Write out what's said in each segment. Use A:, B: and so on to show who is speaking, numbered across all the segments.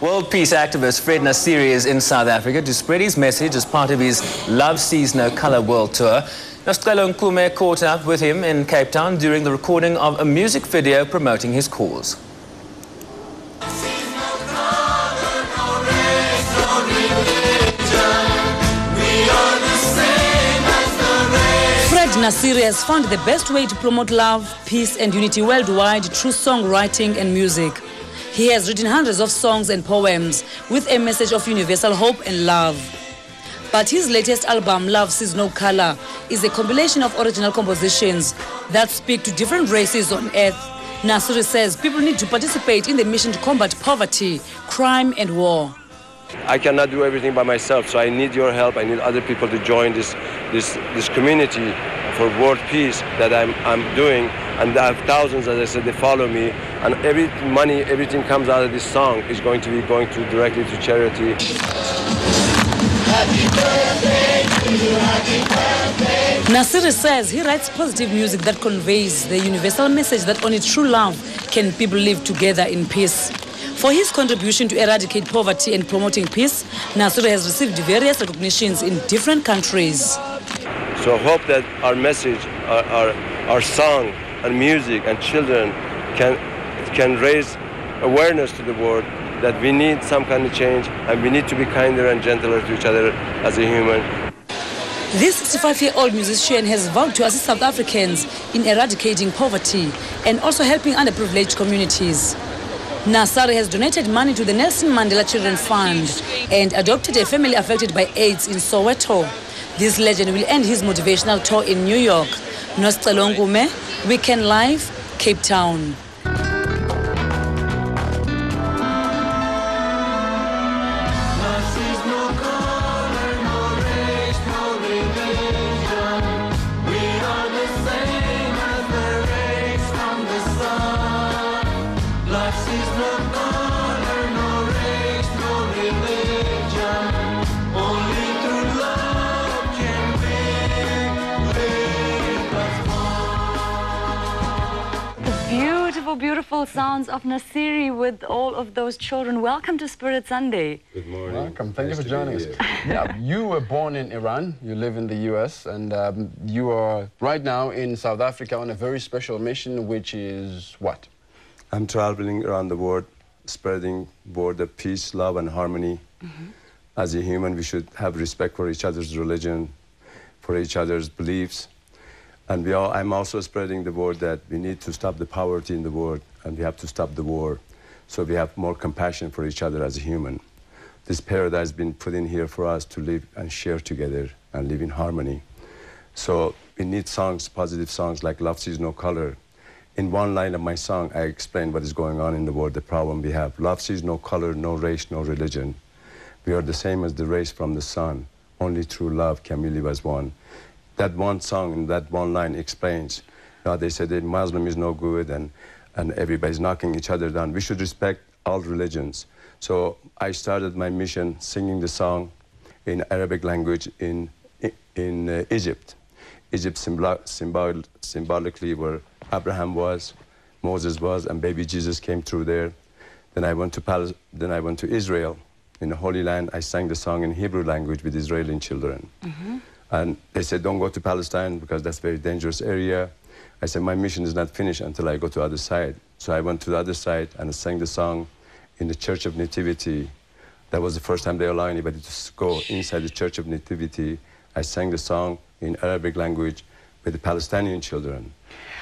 A: World peace activist Fred Nassiri is in South Africa to spread his message as part of his Love Sees No Colour world tour. Nassiri caught up with him in Cape Town during the recording of a music video promoting his cause.
B: Nassiri has found the best way to promote love, peace and unity worldwide through songwriting and music. He has written hundreds of songs and poems with a message of universal hope and love. But his latest album, Love Sees No Colour, is a compilation of original compositions that speak to different races on earth. Nassiri says people need to participate in the mission to combat poverty, crime and war.
C: I cannot do everything by myself, so I need your help. I need other people to join this community for world peace that I'm doing, and I have thousands, as I said, they follow me, and everything comes out of this song is going to be going directly to charity.
D: Happy birthday to you, happy birthday.
B: Nassiri says he writes positive music that conveys the universal message that only true love can people live together in peace. For his contribution to eradicate poverty and promoting peace, Nassiri has received various recognitions in different countries.
C: So I hope that our message, our song and music and children can raise awareness to the world that we need some kind of change and we need to be kinder and gentler to each other as a human.
B: This 65-year-old musician has vowed to assist South Africans in eradicating poverty and also helping underprivileged communities. Nassiri has donated money to the Nelson Mandela Children Fund and adopted a family affected by AIDS in Soweto. This legend will end his motivational tour in New York. Nassiri, Weekend Live, Cape Town.
E: Beautiful sounds of Nassiri with all of those children. Welcome to Spirit Sunday.
C: Good morning.
F: Welcome. Thank you for joining us. Yeah, you were born in Iran. You live in the US, and you are right now in South Africa on a very special mission, which is what?
C: I'm traveling around the world, spreading word of peace, love, and harmony. As a human, we should have respect for each other's religion, for each other's beliefs. And I'm also spreading the word that we need to stop the poverty in the world, and we have to stop the war, so we have more compassion for each other as a human. This paradise has been put in here for us to live and share together and live in harmony. So we need songs, positive songs like Love Sees No Color. In one line of my song, I explain what is going on in the world, the problem we have. Love sees no color, no race, no religion. We are the same as the rays from the sun. Only through love can we live as one. That one song and that one line explains. They said that Muslim is no good and everybody's knocking each other down. We should respect all religions. So I started my mission singing the song in Arabic language in Egypt. Egypt symbolically where Abraham was, Moses was, and baby Jesus came through there. Then I went to Israel. In the Holy Land, I sang the song in Hebrew language with Israeli children. And they said, don't go to Palestine because that's a very dangerous area. I said, my mission is not finished until I go to the other side. So I went to the other side and I sang the song in the Church of Nativity. That was the first time they allow anybody to go inside the Church of Nativity. I sang the song in Arabic language with the Palestinian children.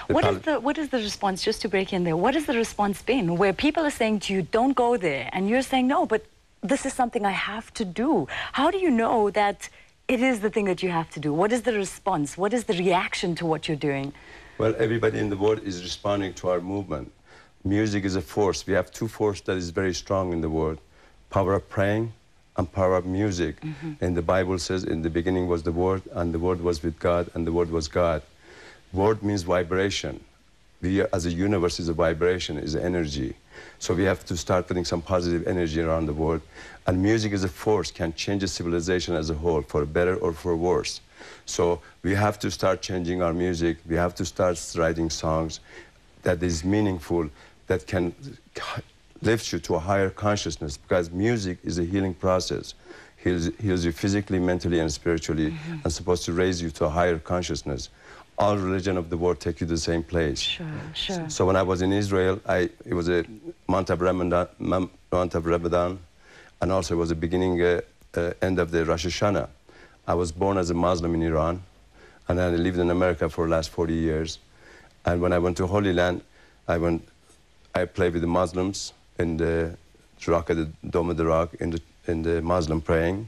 E: What is the response, just to break in there, what has the response been where people are saying to you, don't go there, and you're saying, no, but this is something I have to do? How do you know that it is the thing that you have to do? What is the response? What is the reaction to what you're doing?
C: Well, everybody in the world is responding to our movement. Music is a force. We have two forces that is very strong in the world. Power of praying and power of music. And the Bible says in the beginning was the Word, and the Word was with God, and the Word was God. Word means vibration. We as a universe is a vibration, is energy. So we have to start putting some positive energy around the world. And music as a force can change a civilization as a whole, for better or for worse. So we have to start changing our music. We have to start writing songs that is meaningful, that can lifts you to a higher consciousness, because music is a healing process. Heals you physically, mentally, and spiritually, and supposed to raise you to a higher consciousness. All religion of the world take you to the same place.
E: Sure, sure.
C: So when I was in Israel, it was a month of Ramadan, and also it was the beginning, end of the Rosh Hashanah. I was born as a Muslim in Iran, and I lived in America for the last 40 years. And when I went to Holy Land, I played with the Muslims in the Rock at the Dome of the Rock, in the Muslim praying.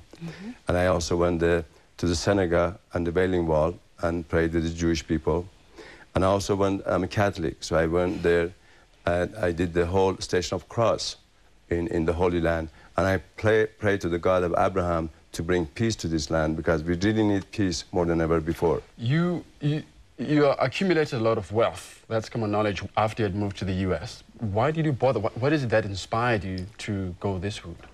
C: And I also went to the synagogue and the Wailing Wall and prayed with the Jewish people. And I also I'm a Catholic, so I went there and I did the whole Station of Cross in the Holy Land. And I prayed to the God of Abraham to bring peace to this land, because we really need peace more than ever before.
F: You accumulated a lot of wealth. That's common knowledge after you had moved to the US. Why did you bother? What is it that inspired you to go this route?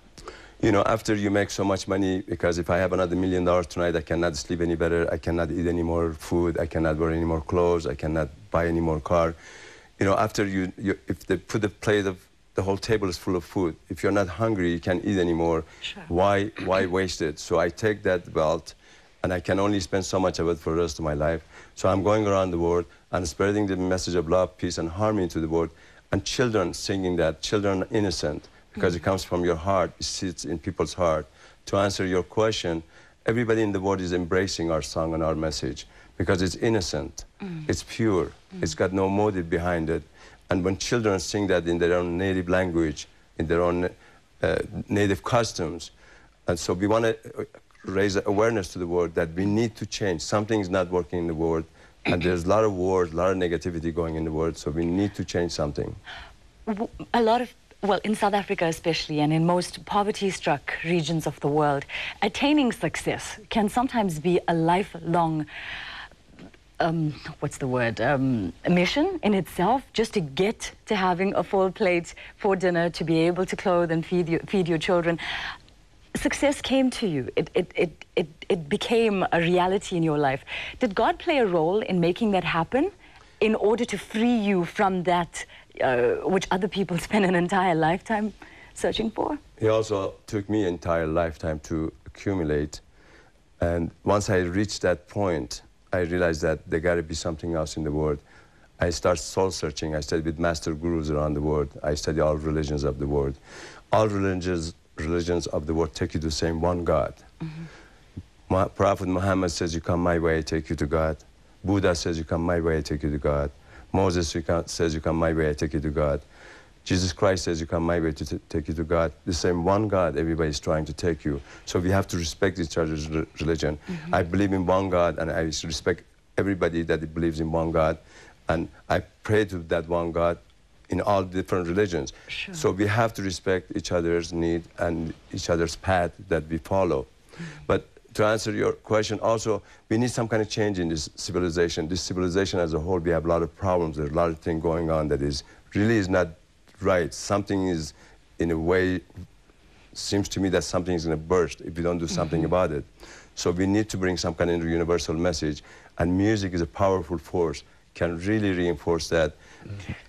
C: You know, after you make so much money, because if I have another $1 million tonight, I cannot sleep any better, I cannot eat any more food, I cannot wear any more clothes, I cannot buy any more car. You know, after if they put a plate of, the whole table is full of food. If you're not hungry, you can't eat anymore.
E: Sure.
C: Why waste it? So I take that wealth, and I can only spend so much of it for the rest of my life. So I'm going around the world and spreading the message of love, peace, and harmony to the world. And children singing that, children are innocent, because it comes from your heart, it sits in people's heart. To answer your question, everybody in the world is embracing our song and our message, because it's innocent, it's pure, it's got no motive behind it. And when children sing that in their own native language, in their own native customs, and so we want to raise awareness to the world that we need to change. Something is not working in the world, and there's a lot of wars, a lot of negativity going in the world, so we need to change something.
E: A lot of, well, in South Africa especially, and in most poverty-struck regions of the world, attaining success can sometimes be a lifelong what's the word, mission in itself, just to get to having a full plate for dinner, to be able to clothe and feed your children. Success came to you. It became a reality in your life. Did God play a role in making that happen in order to free you from that which other people spend an entire lifetime searching for?
C: He also took me an entire lifetime to accumulate. And once I reached that point, I realized that there got to be something else in the world. I started soul searching. I studied with master gurus around the world. I studied all religions of the world. All religions of the world take you to the same one God. Prophet Muhammad says, you come my way, I take you to God. Buddha says, you come my way, I take you to God. Moses says, you come my way, I take you to God. Jesus Christ says, you come my way to take you to God. The same one God, everybody's trying to take you. So we have to respect each other's religion. I believe in one God, and I respect everybody that believes in one God. And I pray to that one God in all different religions.
E: Sure.
C: So we have to respect each other's need and each other's path that we follow. But to answer your question, also, we need some kind of change in this civilization. This civilization as a whole, we have a lot of problems. There's a lot of things going on that really is not right. Something is, in a way, seems to me that something is going to burst if we don't do something about it. So we need to bring some kind of universal message, and music is a powerful force, can really reinforce that,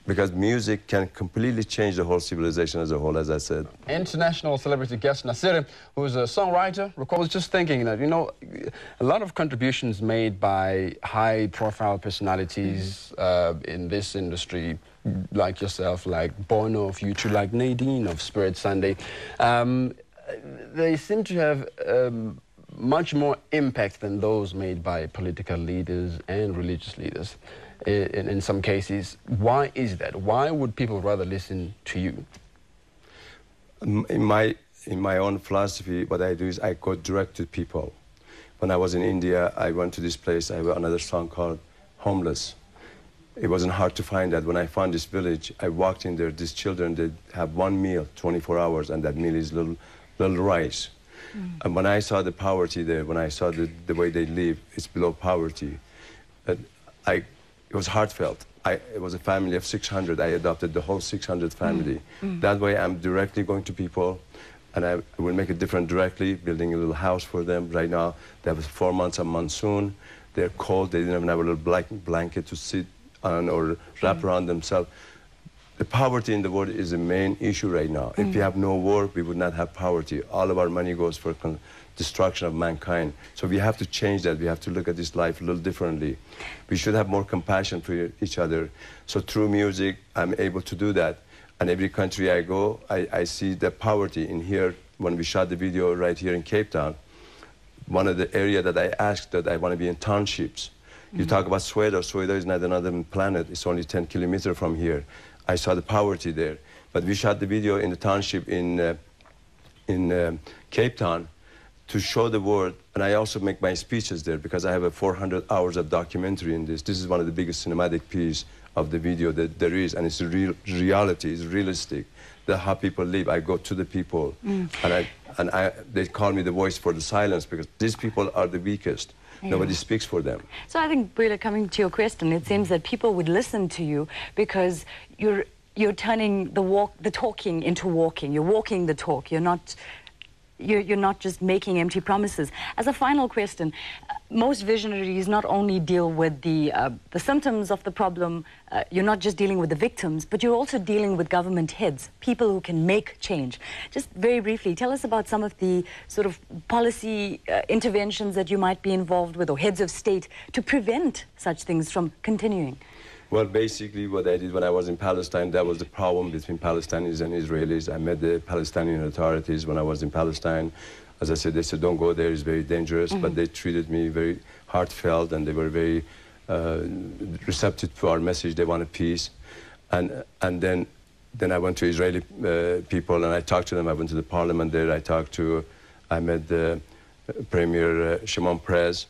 C: because music can completely change the whole civilization as a whole, as I said.
F: International celebrity guest Nassiri, who's a songwriter, I was just thinking that, you know, a lot of contributions made by high-profile personalities in this industry, like yourself, like Bono of YouTube, like Nadine of Spirit Sunday, they seem to have much more impact than those made by political leaders and religious leaders in some cases. Why is that? Why would people rather listen to you?
C: In my own philosophy, what I do is I go direct to people. When I was in India, I went to this place. I have another song called Homeless. It wasn't hard to find that. When I found this village, I walked in there. These children, they have one meal, 24 hours, and that meal is little rice. And when I saw the poverty there, when I saw the way they live, it's below poverty. It was heartfelt. It was a family of 600. I adopted the whole 600 family. That way, I'm directly going to people, and I will make it different directly, building a little house for them. Right now, they have 4 months of monsoon. They're cold. They didn't even have a little blanket to sit on or wrap around themselves. the poverty in the world is the main issue right now. If we have no war, we would not have poverty. All of our money goes for destruction of mankind. So we have to change that. We have to look at this life a little differently. We should have more compassion for each other. So through music, I'm able to do that. And every country I go, I see the poverty in here. When we shot the video right here in Cape Town, one of the areas that I asked that I want to be in townships. You talk about Sweden. Sweden is not another planet. It's only 10 kilometers from here. I saw the poverty there. But we shot the video in the township in Cape Town to show the world. And I also make my speeches there because I have 400 hours of documentary in this. This is one of the biggest cinematic pieces of the video that there is. And it's a real reality. It's realistic. That's how people live. I go to the people. And they call me the voice for the silence because these people are the weakest. Yeah. Nobody speaks for them.
E: So I think, Bwela, coming to your question, it seems that people would listen to you because you're turning the talking into walking. You're walking the talk. You're not just making empty promises. As a final question, most visionaries not only deal with the symptoms of the problem, you're not just dealing with the victims, but you're also dealing with government heads, people who can make change. Just very briefly, tell us about some of the sort of policy interventions that you might be involved with, or heads of state, to prevent such things from continuing.
C: Well, basically what I did when I was in Palestine, that was the problem between Palestinians and Israelis. I met the Palestinian authorities when I was in Palestine. As I said, they said, don't go there, it's very dangerous. But they treated me very heartfelt, and they were very receptive to our message. They wanted peace. And then I went to Israeli people, and I talked to them. I went to the parliament there. I met the Premier Shimon Peres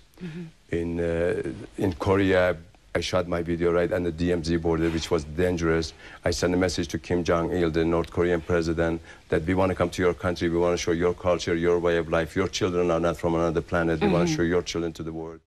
C: in Korea. I shot my video right on the DMZ border, which was dangerous. I sent a message to Kim Jong-il, the North Korean president, that we want to come to your country. We want to show your culture, your way of life. Your children are not from another planet. We want to show your children to the world.